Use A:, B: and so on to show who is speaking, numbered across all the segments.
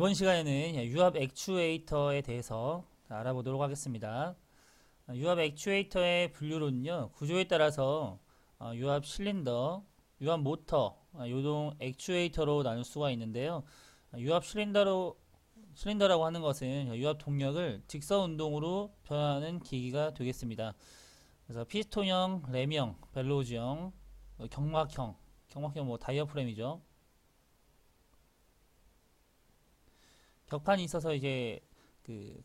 A: 이번 시간에는 유압 액추에이터에 대해서 알아보도록 하겠습니다. 유압 액추에이터의 분류로는요, 구조에 따라서 유압 실린더, 유압 모터, 요동 액추에이터로 나눌 수가 있는데요. 유압 실린더라고 하는 것은 유압 동력을 직선 운동으로 변화하는 기기가 되겠습니다. 그래서 피스톤형, 램형, 벨로즈형, 경막형 뭐 다이어프램이죠. 격판이 있어서 이제 그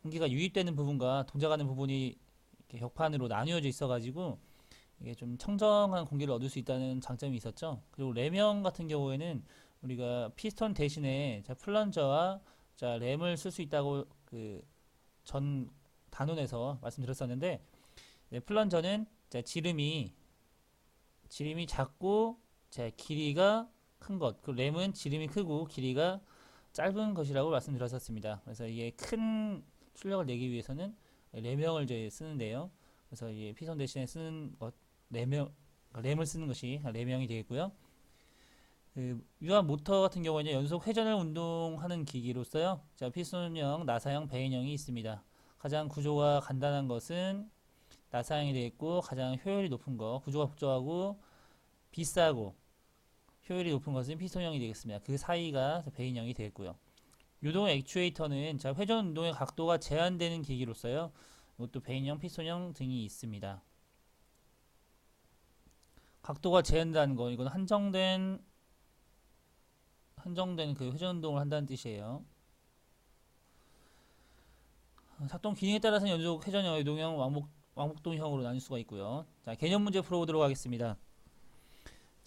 A: 공기가 유입되는 부분과 동작하는 부분이 이렇게 격판으로 나뉘어져 있어가지고 이게 좀 청정한 공기를 얻을 수 있다는 장점이 있었죠. 그리고 램형 같은 경우에는 우리가 피스톤 대신에 플런저와 램을 쓸 수 있다고 그 전 단원에서 말씀드렸었는데, 플런저는 지름이 작고 길이가 큰 것, 그 램은 지름이 크고 길이가 짧은 것이라고 말씀드렸었습니다. 그래서 이게 큰 출력을 내기 위해서는 램형을 이제 쓰는데요. 그래서 이 피선 대신에 쓰는 것 램을 쓰는 것이 램형이 되겠고요. 그 유압 모터 같은 경우에는 연속 회전을 운동하는 기기로서요. 피스톤형, 나사형, 배인형이 있습니다. 가장 구조가 간단한 것은 나사형이 되겠고, 가장 효율이 높은 거, 구조가 복잡하고 비싸고 효율이 높은 것은 피스톤형이 되겠습니다. 그 사이가 배인형이 되겠고요. 유동 액추에이터는 회전 운동의 각도가 제한되는 기기로서요. 이것도 배인형, 피스톤형 등이 있습니다. 각도가 제한된다는 거, 이건 한정된 그 회전 운동을 한다는 뜻이에요. 작동 기능에 따라서는 연속 회전형, 유동형, 왕복동형으로 나눌 수가 있고요. 개념 문제 풀어보도록 하겠습니다.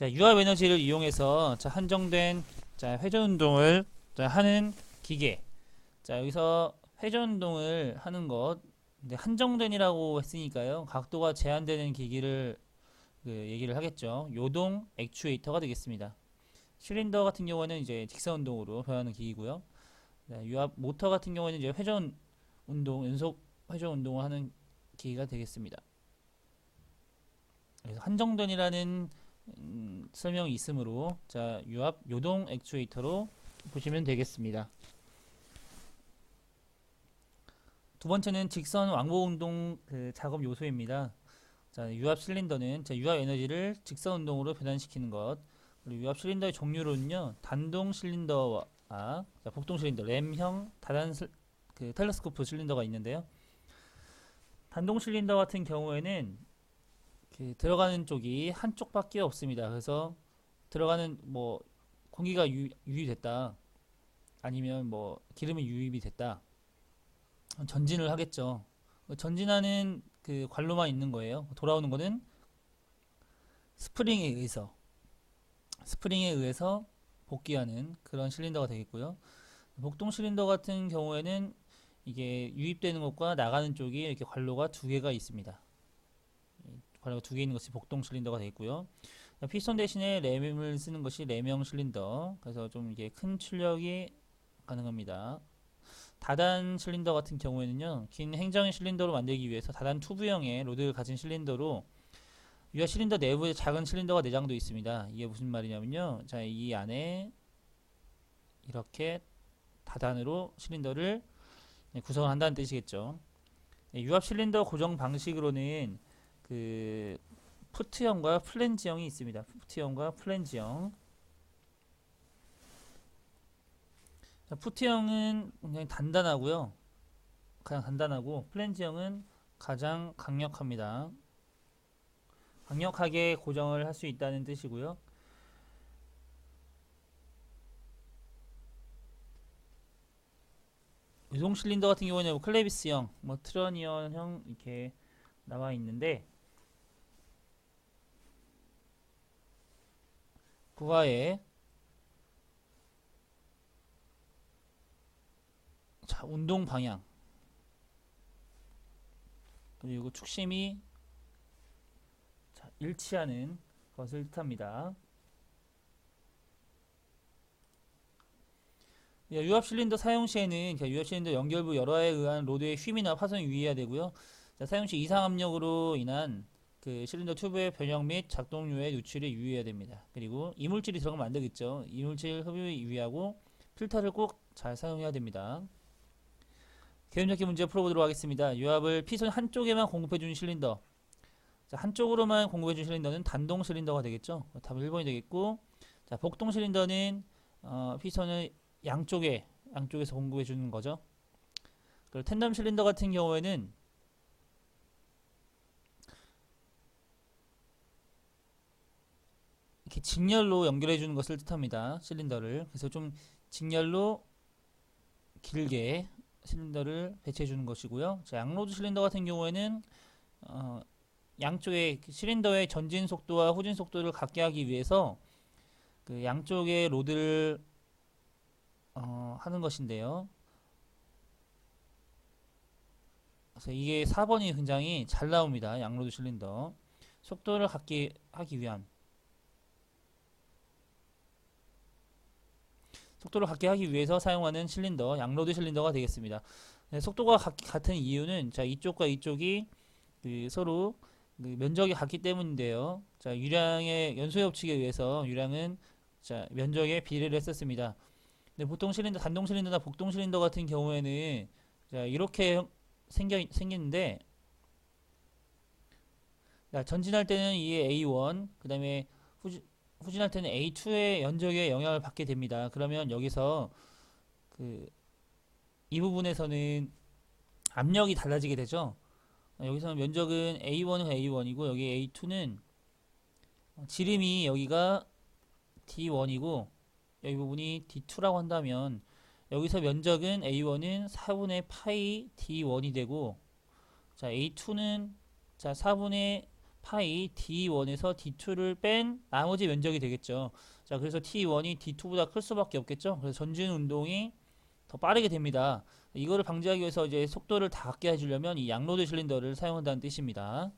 A: 유압 에너지를 이용해서 한정된 회전 운동을 하는 기계. 여기서 회전 운동을 하는 것, 한정된이라고 했으니까요. 각도가 제한되는 기기를 얘기를 하겠죠. 요동 액추에이터가 되겠습니다. 실린더 같은 경우에는 이제 직선 운동으로 변하는 기기고요. 유압 모터 같은 경우에는 이제 회전 운동, 연속 회전 운동을 하는 기기가 되겠습니다. 그래서 한정된이라는 설명이 있으므로 유압 요동 액추에이터로 보시면 되겠습니다. 두 번째는 직선 왕복 운동 작업 요소입니다. 유압 실린더는 유압 에너지를 직선 운동으로 변환시키는 것. 그리고 유압 실린더의 종류로는요, 단동 실린더와 복동 실린더, 램형 다단 텔레스코프 실린더가 있는데요. 단동 실린더 같은 경우에는 들어가는 쪽이 한쪽밖에 없습니다. 그래서 들어가는 공기가 유입됐다, 아니면 기름이 유입이 됐다, 전진을 하겠죠. 전진하는 그 관로만 있는 거예요. 돌아오는 거는 스프링에 의해서 복귀하는 그런 실린더가 되겠고요. 복동 실린더 같은 경우에는 이게 유입되는 것과 나가는 쪽이 이렇게 관로가 두 개가 있습니다. 관로가 두 개 있는 것이 복동 실린더가 되겠고요. 피스톤 대신에 램을 쓰는 것이 램형 실린더. 그래서 좀 이게 큰 출력이 가능합니다. 다단 실린더 같은 경우에는요, 긴 행정형 실린더로 만들기 위해서 다단 튜브형의 로드를 가진 실린더로, 유압 실린더 내부에 작은 실린더가 내장되어 있습니다. 이게 무슨 말이냐면요, 이 안에 이렇게 다단으로 실린더를 구성을 한다는 뜻이겠죠. 유압 실린더 고정 방식으로는 푸트형과 플랜지형이 있습니다. 푸트형과 플랜지형. 푸트형은 굉장히 단단하고요. 가장 단단하고, 플랜지형은 가장 강력합니다. 강력하게 고정을 할 수 있다는 뜻이고요. 유동 실린더 같은 경우에는 클레비스형, 트러니언형 이렇게 나와 있는데, 부하의 운동 방향, 그리고 축심이 일치하는 것을 뜻합니다. 유압 실린더 사용 시에는 유압 실린더 연결부 열화에 의한 로드의 휨이나 파손이 유의해야 되고요. 사용 시 이상 압력으로 인한 그 실린더 튜브의 변형 및 작동료의 누출에 유의해야 됩니다. 그리고 이물질이 들어가면 안 되겠죠. 이물질 흡입에 유의하고 필터를 꼭 잘 사용해야 됩니다. 개념잡기 문제 풀어보도록 하겠습니다. 유압을 피선 한쪽에만 공급해주는 실린더. 자, 한쪽으로만 공급해주는 실린더는 단동 실린더가 되겠죠. 답은 1번이 되겠고, 자, 복동 실린더는 피선을 양쪽에서 공급해주는 거죠. 그리고 텐덤 실린더 같은 경우에는 이렇게 직렬로 연결해주는 것을 뜻합니다. 실린더를. 그래서 좀 직렬로 길게 실린더를 배치해주는 것이고요. 자, 양로드 실린더 같은 경우에는 양쪽의 실린더의 전진 속도와 후진 속도를 같게 하기 위해서 그 양쪽의 로드를 하는 것인데요. 그래서 이게 4번이 굉장히 잘 나옵니다. 양로드 실린더. 속도를 같게 하기 위한 속도를 같게 하기 위해서 사용하는 실린더, 양로드 실린더가 되겠습니다. 속도가 같은 이유는 자, 이쪽과 이쪽이 서로 면적이 같기 때문인데요. 자, 유량의 연소의 법칙에 의해서 유량은 자, 면적의 비례를 했었습니다. 근데 보통 실린더, 단동 실린더나 복동 실린더 같은 경우에는 자, 이렇게 생기는데 자, 전진할 때는 이 A1, 그 다음에 후진할 때는 A2의 연적에 영향을 받게 됩니다. 그러면 여기서 이 부분에서는 압력이 달라지게 되죠. 여기서는 면적은 A1은 A1이고 여기 A2는 지름이 여기가 D1이고 여기 부분이 D2라고 한다면 여기서 면적은 A1은 4분의 파이 D1이 되고 자, A2는 자, 4분의 파이 D1에서 D2를 뺀 나머지 면적이 되겠죠. 자, 그래서 T1이 D2보다 클 수밖에 없겠죠. 그래서 전진 운동이 더 빠르게 됩니다. 이거를 방지하기 위해서 이제 속도를 다 같게 해주려면 이 양로드 실린더를 사용한다는 뜻입니다.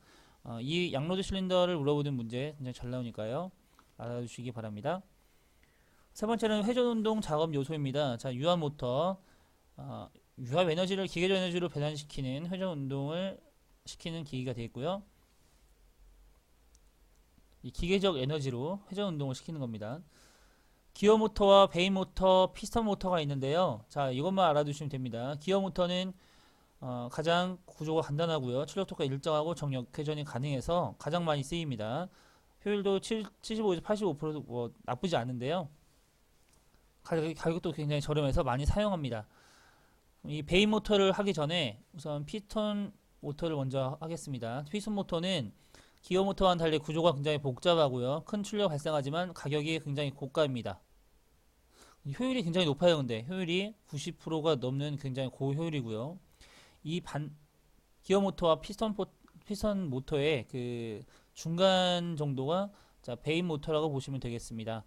A: 이 양로드 실린더를 물어보는 문제 굉장히 잘 나오니까요. 알아두시기 바랍니다. 세 번째는 회전 운동 작업 요소입니다. 자, 유압 모터, 유압 에너지를 기계적 에너지로 변환시키는 회전 운동을 시키는 기기가 되겠고요. 이 기계적 에너지로 회전 운동을 시키는 겁니다. 기어 모터와 베인 모터, 피스턴 모터가 있는데요. 자, 이것만 알아두시면 됩니다. 기어 모터는 가장 구조가 간단하고요. 출력 토크가 일정하고 정력 회전이 가능해서 가장 많이 쓰입니다. 효율도 75에서 85% 뭐 나쁘지 않은데요. 가격도 굉장히 저렴해서 많이 사용합니다. 이 베인 모터를 하기 전에 우선 피스톤 모터를 먼저 하겠습니다. 피스톤 모터는 기어 모터와는 달리 구조가 굉장히 복잡하고요. 큰 출력 발생하지만 가격이 굉장히 고가입니다. 효율이 굉장히 높아요. 근데 효율이 90%가 넘는 굉장히 고효율이고요. 이 기어 모터와 피스톤 모터의 그 중간 정도가 자, 베인 모터라고 보시면 되겠습니다.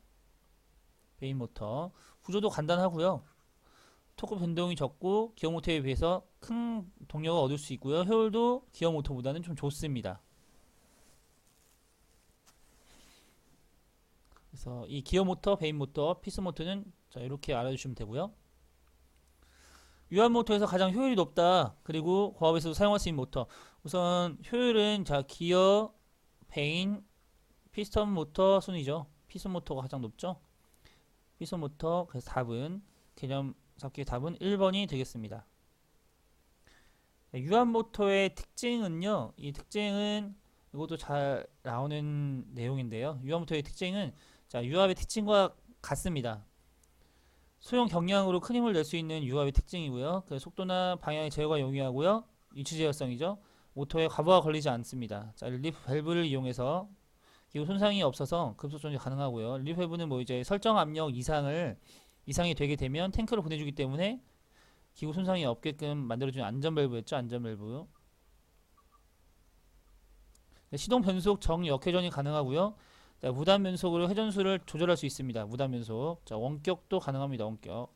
A: 베인 모터 구조도 간단하고요. 토크 변동이 적고 기어 모터에 비해서 큰 동력을 얻을 수 있고요. 효율도 기어 모터보다는 좀 좋습니다. 그래서 이 기어 모터, 베인 모터, 피스 모터는 자, 이렇게 알아주시면 되고요. 유압 모터에서 가장 효율이 높다. 그리고 고압에서도 사용할 수 있는 모터. 우선 효율은 자, 기어, 베인, 피스턴 모터 순이죠. 피스톤 모터가 가장 높죠. 피스톤 모터. 그래서 답은 개념 잡기의 답은 1번이 되겠습니다. 유압 모터의 특징은요. 이 특징은 이것도 잘 나오는 내용인데요. 유압 모터의 특징은 자, 유압의 특징과 같습니다. 소형 경량으로 큰 힘을 낼 수 있는 유압의 특징이고요. 그 속도나 방향의 제어가 용이하고요. 위치 제어성이죠. 모터에 과부하가 걸리지 않습니다. 자, 릴리프 밸브를 이용해서 기구 손상이 없어서 급속 조절이 가능하고요. 릴리프 밸브는 뭐 이제 설정 압력 이상이 되게 되면 탱크로 보내주기 때문에 기구 손상이 없게끔 만들어주는 안전 밸브였죠. 안전 밸브. 시동 변속 정역회전이 가능하고요. 자, 무단 변속으로 회전수를 조절할 수 있습니다. 무단 변속. 자, 원격도 가능합니다. 원격.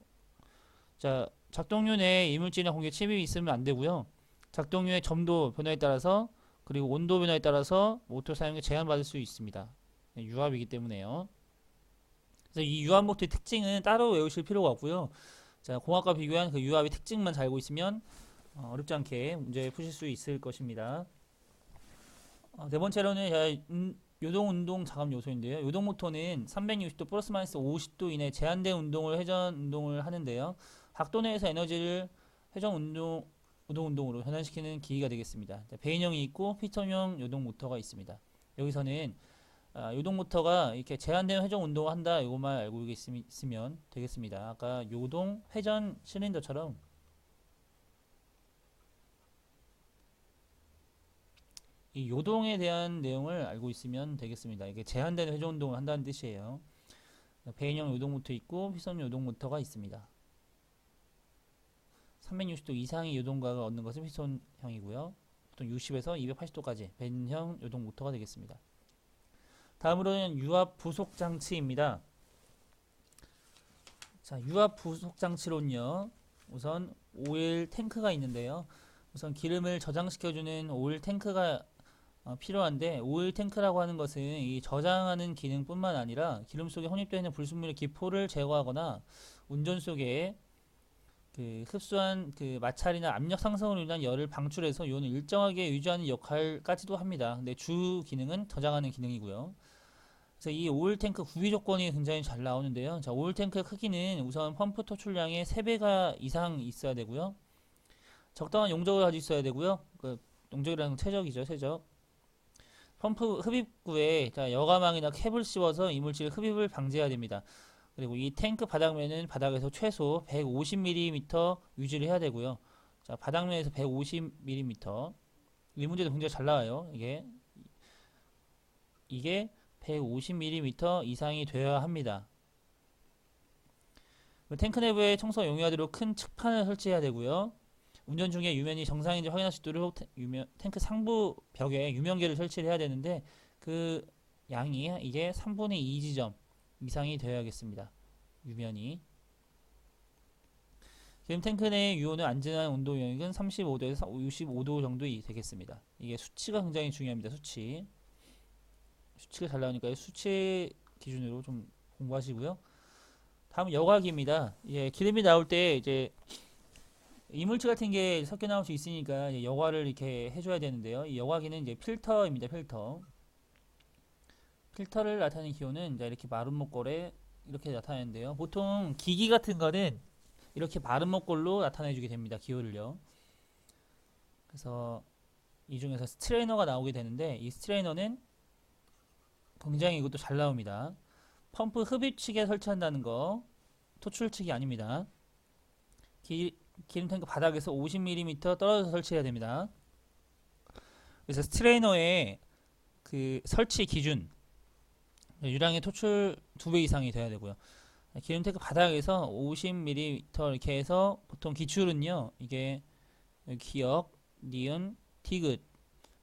A: 자, 작동류 내에 이물질이나 공기 침입이 있으면 안 되고요. 작동류의 점도 변화에 따라서 그리고 온도 변화에 따라서 모터 사용에 제한받을 수 있습니다. 유압이기 때문에요. 그래서 이 유압 모터의 특징은 따로 외우실 필요가 없고요. 자, 공학과 비교한 그 유압의 특징만 잘 알고 있으면 어렵지 않게 문제 푸실 수 있을 것입니다. 네 번째로는 요동 운동 자금 요소인데요. 요동 모터는 360도 플러스 마이너스 50도 이내 제한된 운동을 회전 운동을 하는데요. 각도 내에서 에너지를 회전 운동 요동 운동으로 전환시키는 기기가 되겠습니다. 배인형이 있고 피스톤형 요동 모터가 있습니다. 여기서는 요동 모터가 이렇게 제한된 회전 운동을 한다 이것만 알고 있으면 되겠습니다. 아까 요동 회전 실린더처럼 이 요동에 대한 내용을 알고 있으면 되겠습니다. 이게 제한된 회전 운동을 한다는 뜻이에요. 배인형 요동 모터 있고 피스톤 요동 모터가 있습니다. 360도 이상의 요동각을 얻는 것은 피스톤형이고요. 보통 60에서 280도까지 배인형 요동 모터가 되겠습니다. 다음으로는 유압 부속 장치입니다. 자, 유압 부속 장치론요. 우선 오일 탱크가 있는데요. 우선 기름을 저장시켜주는 오일 탱크가 필요한데, 오일 탱크라고 하는 것은 이 저장하는 기능뿐만 아니라 기름 속에 혼입되어 있는 불순물의 기포를 제거하거나 운전 속에 그 흡수한 그 마찰이나 압력 상승으로 인한 열을 방출해서 요온을 일정하게 유지하는 역할까지도 합니다. 근데 주 기능은 저장하는 기능이고요. 그래서 이 오일 탱크 구비 조건이 굉장히 잘 나오는데요. 자, 오일 탱크의 크기는 우선 펌프 토출량의 3배가 이상 있어야 되고요. 적당한 용적을 가지고 있어야 되고요. 그 용적이라는 건 최적이죠, 최적. 펌프 흡입구에 여과망이나 캡을 씌워서 이물질 흡입을 방지해야 됩니다. 그리고 이 탱크 바닥면은 바닥에서 최소 150mm 유지를 해야 되고요. 자, 바닥면에서 150mm. 이 문제도 굉장히 잘 나와요. 이게 150mm 이상이 되어야 합니다. 탱크 내부에 청소가 용이하도록 큰 측판을 설치해야 되고요. 운전 중에 유면이 정상인지 확인할 수 있도록 탱크 상부 벽에 유면계를 설치를 해야 되는데 그 양이 이게 3분의 2 지점 이상이 되어야겠습니다. 유면이. 지금 탱크 내 유온은 안전한 온도 영역은 35도에서 65도 정도 되겠습니다. 이게 수치가 굉장히 중요합니다. 수치가 잘 나오니까 수치 기준으로 좀 공부하시고요. 다음 여과기입니다. 기름이 나올 때 이제 이물질 같은 게 섞여 나올 수 있으니까 이제 여과를 이렇게 해줘야 되는데요. 이 여과기는 이제 필터입니다. 필터를 나타내는 기호는 이제 이렇게 마른 목골에 이렇게 나타내는데요. 보통 기기 같은 거는 이렇게 마른 목골로 나타내주게 됩니다. 기호를요. 그래서 이 중에서 스트레이너가 나오게 되는데 이 스트레이너는 굉장히 이것도 잘 나옵니다. 펌프 흡입 측에 설치한다는 거, 토출 측이 아닙니다. 기름 탱크 바닥에서 50mm 떨어져서 설치해야 됩니다. 그래서 스트레이너의 그 설치 기준, 유량의 토출 2배 이상이 돼야 되고요. 기름 탱크 바닥에서 50mm 이렇게 해서 보통 기출은요, 이게 기역, 니은, 티귿,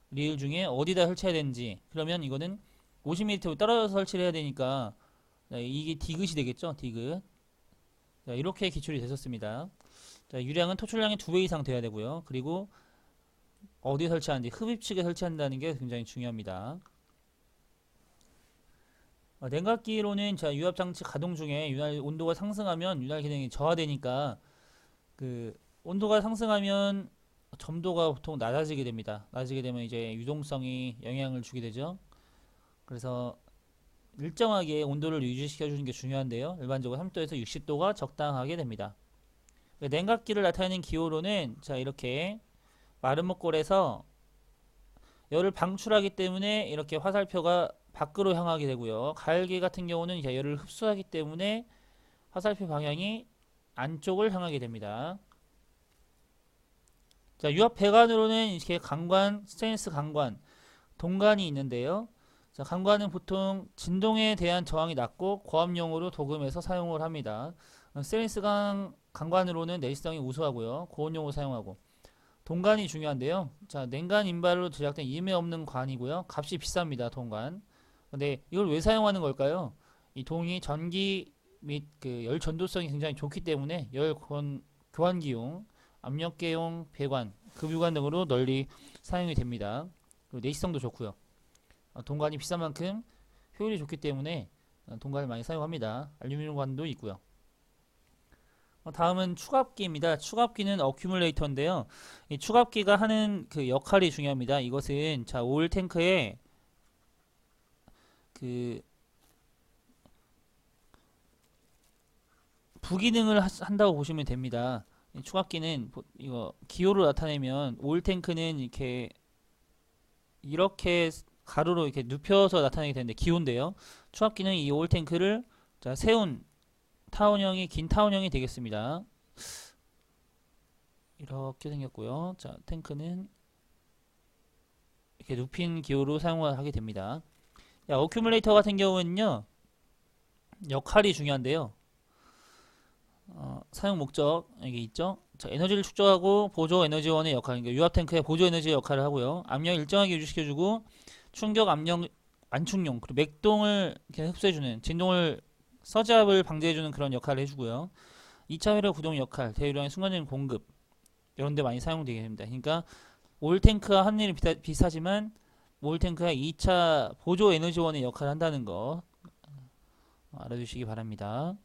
A: 리을 중에 어디다 설치해야 되는지, 그러면 이거는 50mm 떨어져서 설치를 해야 되니까 이게 디귿이 되겠죠. 디귿. 자, 이렇게 기출이 됐었습니다. 자, 유량은 토출량의 2배 이상 돼야 되고요. 그리고 어디에 설치하는지 흡입측에 설치한다는 게 굉장히 중요합니다. 냉각기로는 자, 유압장치 가동 중에 윤활 온도가 상승하면 윤활 기능이 저하되니까 그 온도가 상승하면 점도가 보통 낮아지게 됩니다. 낮아지게 되면 이제 유동성이 영향을 주게 되죠. 그래서 일정하게 온도를 유지시켜 주는 게 중요한데요. 일반적으로 3도에서 60도가 적당하게 됩니다. 냉각기를 나타내는 기호로는 자, 이렇게 마른 목골에서 열을 방출하기 때문에 이렇게 화살표가 밖으로 향하게 되고요. 가열기 같은 경우는 열을 흡수하기 때문에 화살표 방향이 안쪽을 향하게 됩니다. 자, 유압 배관으로는 이렇게 강관, 스테인리스 강관, 동관이 있는데요. 자, 강관은 보통 진동에 대한 저항이 낮고 고압용으로 도금해서 사용을 합니다. 스테인리스 강관으로는 내시성이 우수하고요. 고온용으로 사용하고. 동관이 중요한데요. 자, 냉간 인발로 제작된 임에 없는 관이고요. 값이 비쌉니다. 동관. 근데 이걸 왜 사용하는 걸까요? 이 동이 전기 및 그 열 전도성이 굉장히 좋기 때문에 교환기용, 압력계용 배관, 급유관 등으로 널리 사용이 됩니다. 그리고 내시성도 좋고요. 동관이 비싼 만큼 효율이 좋기 때문에 동관을 많이 사용합니다. 알루미늄관도 있고요. 다음은 추갑기입니다. 추갑기는 어큐뮬레이터인데요. 이 추갑기가 하는 그 역할이 중요합니다. 이것은 자, 오일 탱크에 그 부기능을 한다고 보시면 됩니다. 이 추각기는 이거 기호로 나타내면 오일 탱크는 이렇게 가로로 이렇게 눕혀서 나타내게 되는데 기호인데요. 추각기는 이 오일 탱크를 자 세운 타원형이 긴 타원형이 되겠습니다. 이렇게 생겼고요. 자 탱크는 이렇게 눕힌 기호로 사용을 하게 됩니다. 어큐뮬레이터 같은 경우는요 역할이 중요한데요. 사용 목적 여기 있죠. 자, 에너지를 축적하고 보조 에너지원의 역할, 그러니까 유압 탱크의 보조 에너지의 역할을 하고요. 압력 일정하게 유지시켜주고 충격 압력 완충용 그리고 맥동을 이렇게 흡수해주는 진동을 서지압을 방지해주는 그런 역할을 해주고요. 2차 회로 구동 역할, 대유량의 순간적인 공급 이런 데 많이 사용되게 됩니다. 그러니까 오일 탱크와 합률이 비슷하지만 오일 탱크가 2차 보조 에너지원의 역할을 한다는 거 알아주시기 바랍니다.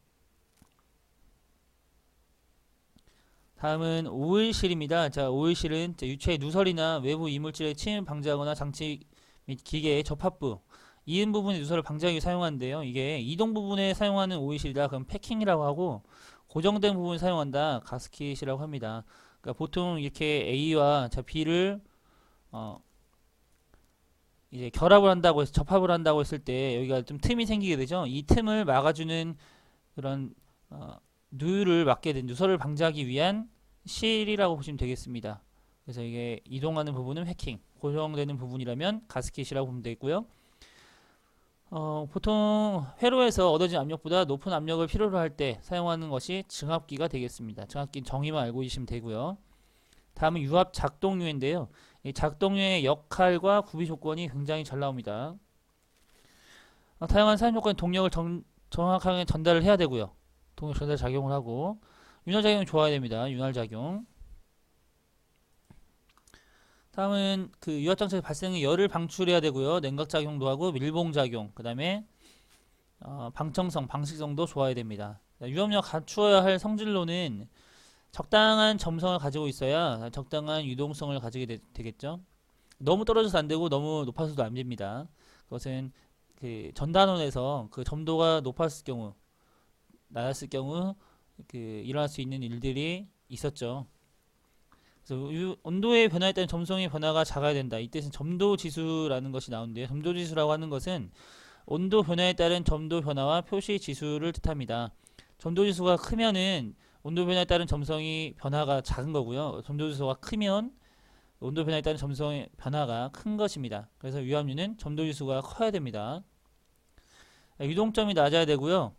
A: 다음은 오일실입니다. 자, 오일실은 유체의 누설이나 외부 이물질의 침입 방지하거나 장치 및 기계의 접합부, 이은 부분의 누설을 방지하기 위해 사용하는데요. 이게 이동 부분에 사용하는 오일실이다. 그럼 패킹이라고 하고 고정된 부분을 사용한다. 가스킷이라고 합니다. 그러니까 보통 이렇게 A와 자 B를 이제 결합을 한다고 해서 접합을 한다고 했을 때 여기가 좀 틈이 생기게 되죠. 이 틈을 막아주는 그런 누유를 막게 된 누설을 방지하기 위한 실이라고 보시면 되겠습니다. 그래서 이게 이동하는 부분은 패킹, 고정되는 부분이라면 가스킷이라고 보면 되겠고요. 보통 회로에서 얻어진 압력보다 높은 압력을 필요로 할 때 사용하는 것이 증압기가 되겠습니다. 증압기 정의만 알고 계시면 되고요. 다음은 유압 작동류인데요. 이 작동류의 역할과 구비 조건이 굉장히 잘 나옵니다. 다양한 사용 조건의 동력을 정확하게 전달을 해야 되고요. 동력 전달 작용을 하고 윤활작용이 좋아야 됩니다. 윤활작용. 다음은 그 유압장치에서 발생의 열을 방출해야 되고요. 냉각작용도 하고 밀봉작용, 그 다음에 방청성, 방식성도 좋아야 됩니다. 유압력 갖추어야 할 성질로는 적당한 점성을 가지고 있어야 적당한 유동성을 가지게 되겠죠. 너무 떨어져서 안 되고 너무 높아서도 안 됩니다. 그것은 그 전단원에서 그 점도가 높았을 경우, 낮았을 경우 그 일어날 수 있는 일들이 있었죠. 그래서 온도의 변화에 따른 점성의 변화가 작아야 된다. 이때는 점도 지수라는 것이 나오는데요. 점도 지수라고 하는 것은 온도 변화에 따른 점도 변화와 표시 지수를 뜻합니다. 점도 지수가 크면은 온도 변화에 따른 점성이 변화가 작은 거고요. 점도 지수가 크면 온도 변화에 따른 점성의 변화가 큰 것입니다. 그래서 유압류는 점도 지수가 커야 됩니다. 유동점이 낮아야 되고요.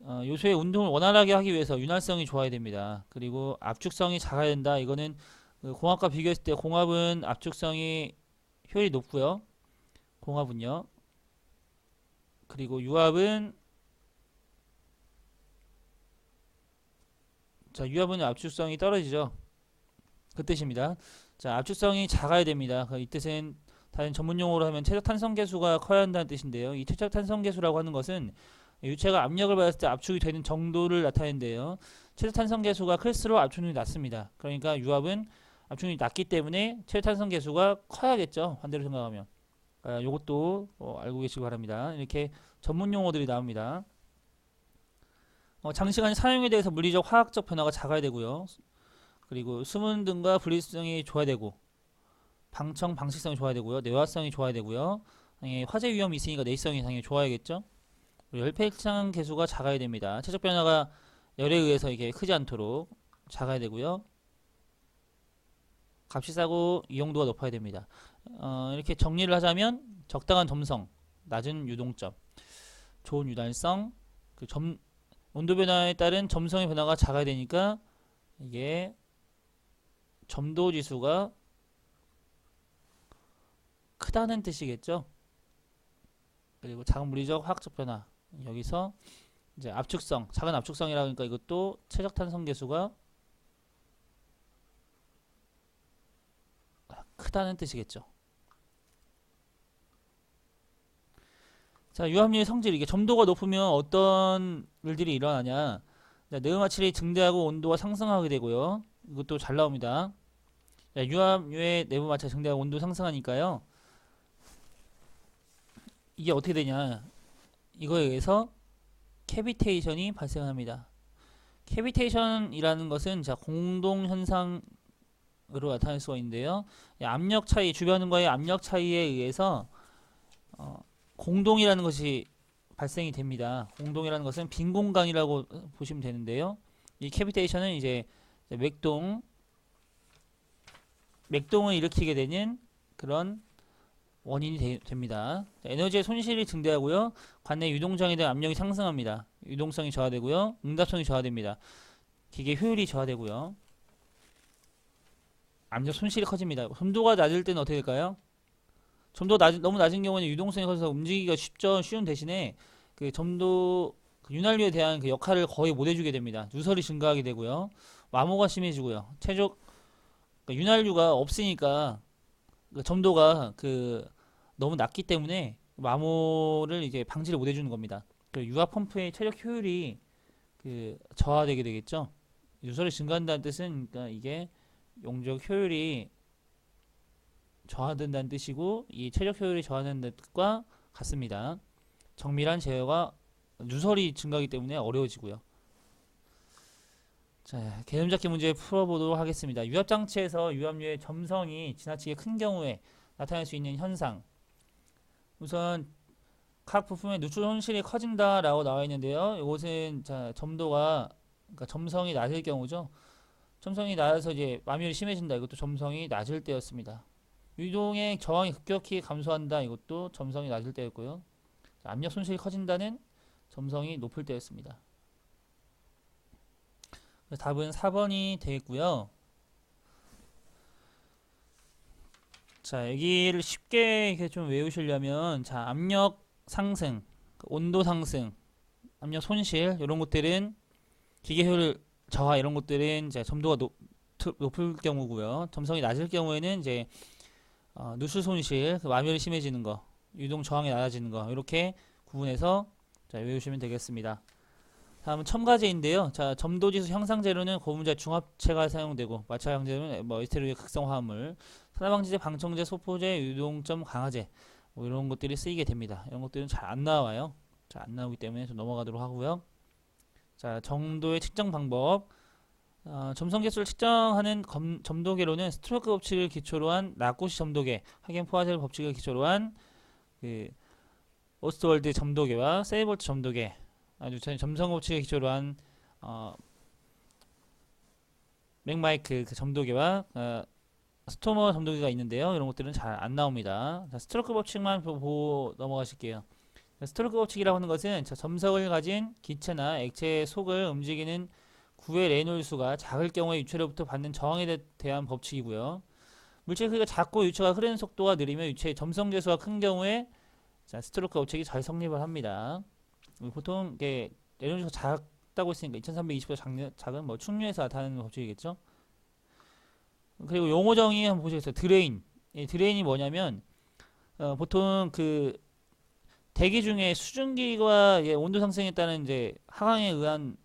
A: 요소의 운동을 원활하게 하기 위해서 윤활성이 좋아야 됩니다. 그리고 압축성이 작아야 된다. 이거는 공합과 비교했을 때 공합은 압축성이 효율이 높고요. 공합은요. 그리고 유압은 유압은 압축성이 떨어지죠. 그 뜻입니다. 자, 압축성이 작아야 됩니다. 이 뜻은 다른 전문용어로 하면 최적 탄성 계수가 커야 한다는 뜻인데요. 이 최적 탄성 계수라고 하는 것은 유체가 압력을 받았을 때 압축이 되는 정도를 나타내는데요. 최적 탄성 계수가 클수록 압축률이 낮습니다. 그러니까 유압은 압축률이 낮기 때문에 최적 탄성 계수가 커야겠죠. 반대로 생각하면. 요것도 알고 계시기 바랍니다. 이렇게 전문 용어들이 나옵니다. 장시간 사용에 대해서 물리적 화학적 변화가 작아야 되고요. 그리고 수문 등과 분리성이 좋아야 되고 방청 방식성이 좋아야 되고요. 내화성이 좋아야 되고요. 화재 위험이 있으니까 내성이 당연히 좋아야겠죠. 열팽창 계수가 작아야 됩니다. 최적 변화가 열에 의해서 이게 크지 않도록 작아야 되고요. 값이 싸고 이용도가 높아야 됩니다. 이렇게 정리를 하자면 적당한 점성, 낮은 유동점, 좋은 유달성, 온도 변화에 따른 점성의 변화가 작아야 되니까 이게 점도 지수가 크다는 뜻이겠죠. 그리고 작은 물리적 화학적 변화, 여기서 이제 압축성, 작은 압축성이라 하니까 이것도 최적 탄성 계수가 크다는 뜻이겠죠. 자, 유압류의 성질, 이게 점도가 높으면 어떤 일들이 일어나냐. 네오마칠이 증대하고 온도가 상승하게 되고요. 이것도 잘 나옵니다. 유압류의 내부 마찰 증대하고 온도 상승하니까요. 이게 어떻게 되냐? 이거에 의해서 캐비테이션이 발생합니다. 캐비테이션이라는 것은 자 공동 현상으로 나타날 수가 있는데요. 압력 차이, 주변과의 압력 차이에 의해서 공동이라는 것이 발생이 됩니다. 공동이라는 것은 빈 공간이라고 보시면 되는데요. 이 캐비테이션은 이제 맥동을 일으키게 되는 그런 원인이 됩니다. 에너지의 손실이 증대하고요. 관내 유동장에 대한 압력이 상승합니다. 유동성이 저하되고요. 응답성이 저하됩니다. 기계 효율이 저하되고요. 압력 손실이 커집니다. 점도가 낮을 때는 어떻게 될까요? 너무 낮은 경우는 유동성이 커져서 움직이기가 쉬운 대신에 그 점도 윤활유에 대한 그 역할을 거의 못 해주게 됩니다. 누설이 증가하게 되고요. 마모가 심해지고요. 그러니까 윤활유가 없으니까 그 점도가 너무 낮기 때문에 마모를 이제 방지를 못 해주는 겁니다. 그 유압 펌프의 체력 효율이 저하되게 되겠죠. 누설이 증가한다는 뜻은 그러니까 이게 용적 효율이 저하된다는 뜻이고 이 체력 효율이 저하된다는 뜻과 같습니다. 정밀한 제어가 누설이 증가하기 때문에 어려워지고요. 자, 개념 잡기 문제 풀어보도록 하겠습니다. 유압장치에서 유압류의 점성이 지나치게 큰 경우에 나타날 수 있는 현상. 우선 각 부품의 누출 손실이 커진다라고 나와 있는데요. 이것은 자, 그러니까 점성이 낮을 경우죠. 점성이 낮아서 이제 마멸이 심해진다. 이것도 점성이 낮을 때였습니다. 유동의 저항이 급격히 감소한다. 이것도 점성이 낮을 때였고요. 자, 압력 손실이 커진다는 점성이 높을 때였습니다. 답은 4번이 되겠고요. 자, 여기를 쉽게 이렇게 좀 외우시려면 자, 압력 상승, 온도 상승, 압력 손실 이런 것들은 기계 효율 저하 이런 것들은 이제 점도가 높을 경우고요. 점성이 낮을 경우에는 이제 누출 손실, 마멸이 심해지는 거, 유동 저항이 낮아지는 거 이렇게 구분해서 자, 외우시면 되겠습니다. 다음은 첨가제인데요. 자, 점도지수 형상 재료는 고분자 중합체가 사용되고 마찰 형제는 에스테르의 극성 화합물, 산화방지제, 방청제, 소포제, 유동점 강화제 이런 것들이 쓰이게 됩니다. 이런 것들은 잘 안 나와요. 잘 안 나오기 때문에 좀 넘어가도록 하고요. 자, 정도의 측정 방법. 점성 개수를 측정하는 점도계로는 스트로크 법칙을 기초로 한 라쿠시 점도계, 하겐 포화젤 법칙을 기초로 한 오스트월드 점도계와 세이볼트 점도계, 아주 점성 법칙을 기초로 한 맥마이크 점도계와 스토머 점도계가 있는데요. 이런 것들은 잘 안 나옵니다. 자, 스트로크 법칙만 보고 넘어가실게요. 스트로크 법칙이라고 하는 것은 점성을 가진 기체나 액체의 속을 움직이는 구의 레놀수가 작을 경우에 유체로부터 받는 저항에 대한 법칙이고요. 물체의 크기가 작고 유체가 흐르는 속도가 느리며 유체의 점성 계수가 큰 경우에 자, 스트로크 법칙이 잘 성립을 합니다. 보통 이게 레놀수가 작다고 했으니까 2320보다 작은 충류에서 나타나는 법칙이겠죠. 그리고 용어 정의 한번 보시겠어요. 드레인. 드레인이 뭐냐면 보통 대기 중에 수증기가 온도 상승에 따른 이제 하강에 의한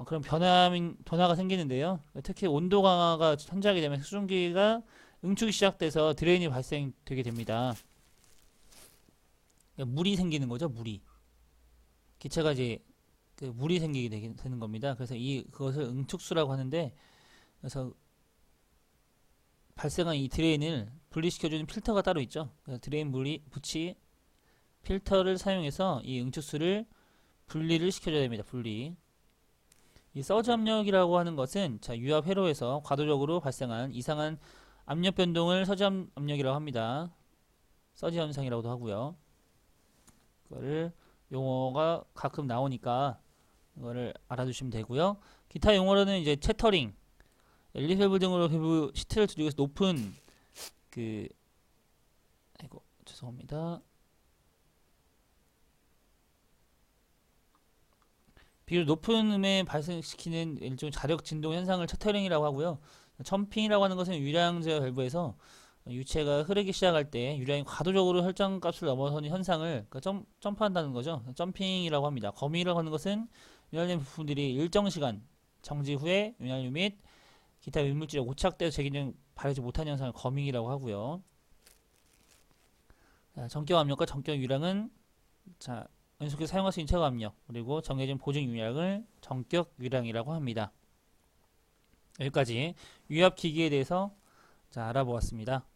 A: 그런 변화가 생기는데요. 특히 온도 강화가 현저하게 되면 수증기가 응축이 시작돼서 드레인이 발생되게 됩니다. 그러니까 물이 생기는 거죠. 기체가 이제 물이 생기게 되는 겁니다. 그래서 그것을 응축수라고 하는데, 그래서 발생한 이 드레인을 분리시켜주는 필터가 따로 있죠. 그래서 드레인 부치 필터를 사용해서 이 응축수를 분리를 시켜줘야 됩니다. 이 서지 압력이라고 하는 것은 자, 유압 회로에서 과도적으로 발생한 이상한 압력 변동을 서지 압력이라고 합니다. 서지 현상이라고도 하고요. 이거를 용어가 가끔 나오니까 이거를 알아두시면 되고요. 기타 용어로는 이제 채터링, 엘리밸브 등으로 밸브 시트를 두들겨서 높은 아이고 죄송합니다. 비교적 높은 음에 발생시키는 일종의 자력 진동 현상을 채터링이라고 하고요. 점핑이라고 하는 것은 유량 제어 밸브에서 유체가 흐르기 시작할 때 유량이 과도적으로 설정 값을 넘어서는 현상을 점프한다는 거죠. 점핑이라고 합니다. 거미라고 하는 것은 윤활유 부품들이 일정 시간 정지 후에 윤활유 및 기타 유물질에 오착돼서 제기능 발휘하지 못하는 현상을 거밍이라고 하고요. 자, 정격 압력과 정격 유량은 자, 연속해서 사용할 수 있는 최고 압력 그리고 정해진 보증 유량을 정격 유량이라고 합니다. 여기까지 유압 기기에 대해서 자, 알아보았습니다.